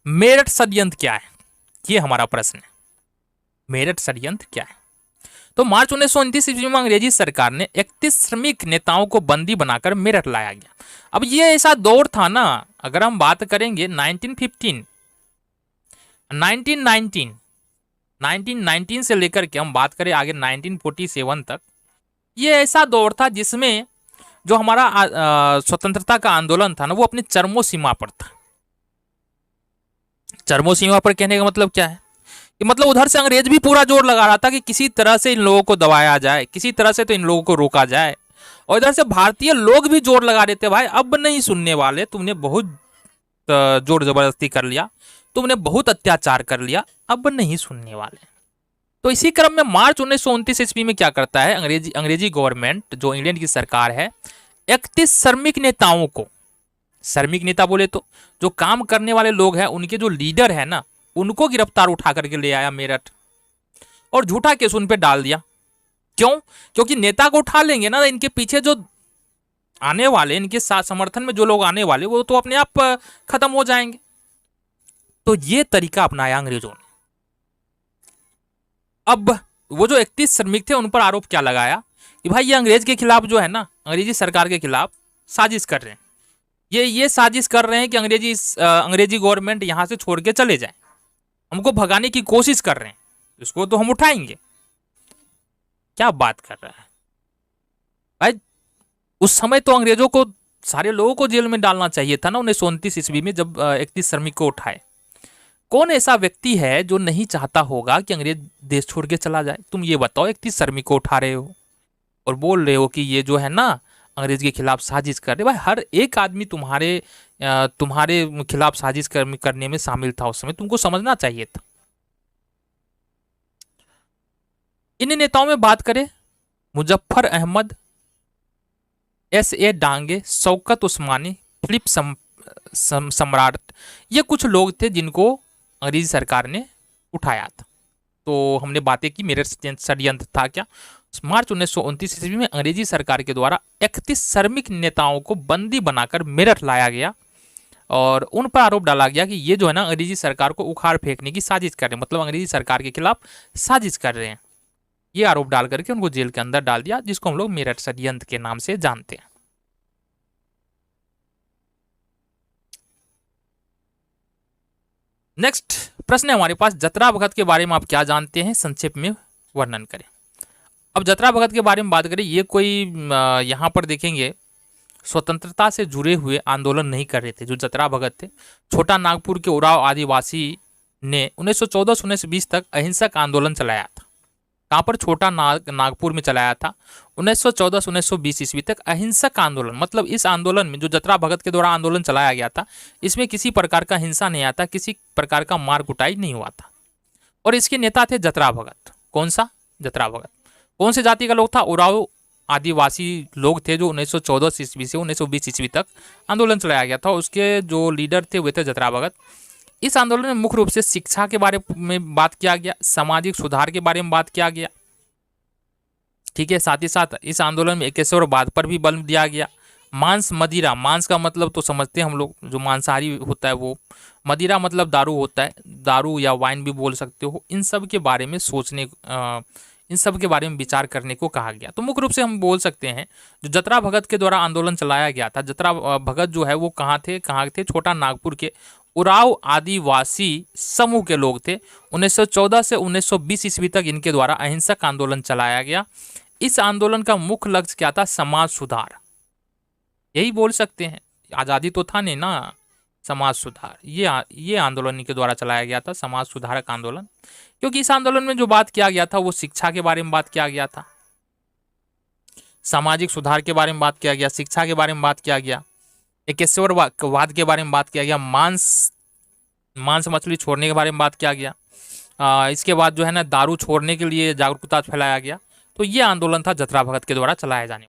मेरठ षड्यंत्र क्या है, ये हमारा प्रश्न है। मेरठ षड्यंत्र क्या है? तो मार्च 1929 ईस्वी में अंग्रेजी सरकार ने 31 श्रमिक नेताओं को बंदी बनाकर मेरठ लाया गया। अब ये ऐसा दौर था ना, अगर हम बात करेंगे 1915, 1919, 1919 से लेकर के हम बात करें आगे 1947 तक, ये ऐसा दौर था जिसमें जो हमारा स्वतंत्रता का आंदोलन था ना, वो अपनी चरमो सीमा पर था। चरमो सीमा पर कहने का मतलब क्या है कि मतलब उधर से अंग्रेज भी पूरा जोर लगा रहा था कि किसी तरह से इन लोगों को दबाया जाए, किसी तरह से तो इन लोगों को रोका जाए। और इधर से भारतीय लोग भी जोर लगा रहे थे, भाई अब नहीं सुनने वाले, तुमने बहुत जोर जबरदस्ती कर लिया, तुमने बहुत अत्याचार कर लिया, अब नहीं सुनने वाले। तो इसी क्रम में मार्च 1929 ईस्वी में क्या करता है अंग्रेजी गवर्नमेंट, जो इंग्लैंड की सरकार है, 31 श्रमिक नेताओं को, श्रमिक नेता बोले तो जो काम करने वाले लोग हैं, उनके जो लीडर है ना, उनको गिरफ्तार उठा करके ले आया मेरठ और झूठा केस उन पे डाल दिया। क्यों? क्योंकि नेता को उठा लेंगे ना, इनके पीछे जो आने वाले, इनके साथ समर्थन में जो लोग आने वाले, वो तो अपने आप खत्म हो जाएंगे। तो ये तरीका अपनाया अंग्रेजों ने। अब वो जो 31 श्रमिक थे, उन पर आरोप क्या लगाया कि भाई ये अंग्रेज के खिलाफ जो है ना, अंग्रेजी सरकार के खिलाफ साजिश कर रहे हैं, ये साजिश कर रहे हैं कि अंग्रेजी गवर्नमेंट यहां से छोड़ के चले जाए, हमको भगाने की कोशिश कर रहे हैं, इसको तो हम उठाएंगे। क्या बात कर रहा है भाई? उस समय तो अंग्रेजों को, सारे लोगों को जेल में डालना चाहिए था ना 1929 ईस्वी में, जब 31 श्रमिक को उठाए। कौन ऐसा व्यक्ति है जो नहीं चाहता होगा कि अंग्रेज देश छोड़ के चला जाए? तुम ये बताओ, 31 श्रमिक को उठा रहे हो और बोल रहे हो कि ये जो है ना अंग्रेज के खिलाफ साजिश कर रहे। भाई हर एक आदमी तुम्हारे खिलाफ साजिश करने में शामिल था उस समय, तुमको समझना चाहिए था। इन नेताओं में बात करें, मुजफ्फर अहमद, S.A. डांगे, शौकत उस्मानी, फिलिप सम्राट, ये कुछ लोग थे जिनको अंग्रेजी सरकार ने उठाया था। तो हमने बातें की मेरठ षड्यंत्र था क्या। मार्च 1929 ईस्वी में अंग्रेजी सरकार के द्वारा 31 श्रमिक नेताओं को बंदी बनाकर मेरठ लाया गया और उन पर आरोप डाला गया कि ये जो है ना अंग्रेजी सरकार को उखाड़ फेंकने की साजिश कर रहे हैं, मतलब अंग्रेजी सरकार के खिलाफ साजिश कर रहे हैं। ये आरोप डाल करके उनको जेल के अंदर डाल दिया, जिसको हम लोग मेरठ षड्यंत्र के नाम से जानते हैं। नेक्स्ट प्रश्न है हमारे पास, जतरा भगत के बारे में आप क्या जानते हैं, संक्षेप में वर्णन करें। अब जतरा भगत के बारे में बात करें, ये कोई यहाँ पर देखेंगे स्वतंत्रता से जुड़े हुए आंदोलन नहीं कर रहे थे। जो जतरा भगत थे, छोटा नागपुर के उराव आदिवासी ने 1914 से 1920 तक अहिंसक आंदोलन चलाया था। कहाँ पर? छोटा नागपुर में चलाया था 1914 से 1920 ईस्वी तक अहिंसक आंदोलन। मतलब इस आंदोलन में जो जतरा भगत के द्वारा आंदोलन चलाया गया था, इसमें किसी प्रकार का हिंसा नहीं आता, किसी प्रकार का मार कुटाई नहीं हुआ था। और इसके नेता थे जतरा भगत। कौन सा? जतरा भगत। कौन से जाति का लोग था? उराव आदिवासी लोग थे, जो 1914 ईस्वी से 1920 ईस्वी तक आंदोलन चलाया गया था। उसके जो लीडर थे वे थे जतरा भगत। इस आंदोलन में मुख्य रूप से शिक्षा के बारे में बात किया गया, सामाजिक सुधार के बारे में बात किया गया, ठीक है। साथ ही साथ इस आंदोलन में एकेश्वरवाद पर भी बल दिया गया। मांस मदिरा, मांस का मतलब तो समझते हैं हम लोग, जो मांसाहारी होता है वो। मदिरा मतलब दारू होता है, दारू या वाइन भी बोल सकते हो। इन सब के बारे में इन सब के बारे में विचार करने को कहा गया। तो मुख्य रूप से हम बोल सकते हैं जो जतरा भगत के द्वारा आंदोलन चलाया गया था, जतरा भगत जो है वो कहाँ थे? छोटा नागपुर के उराव आदिवासी समूह के लोग थे। 1914 से 1920 ईस्वी तक इनके द्वारा अहिंसक आंदोलन चलाया गया। इस आंदोलन का मुख्य लक्ष्य क्या था? समाज सुधार, यही बोल सकते हैं। आज़ादी तो था नहीं ना, समाज सुधार, ये आंदोलन इनके द्वारा चलाया गया था, समाज सुधारक आंदोलन। क्योंकि इस आंदोलन में जो बात किया गया था वो शिक्षा के बारे में बात किया गया था, सामाजिक सुधार के बारे में बात किया गया, शिक्षा के बारे में बात किया गया, एकेश्वरवाद के बारे में बात किया गया, मांस मछली छोड़ने के बारे में बात किया गया। इसके बाद जो है ना दारू छोड़ने के लिए जागरूकता फैलाया गया। तो ये आंदोलन था जतरा भगत के द्वारा चलाया जाने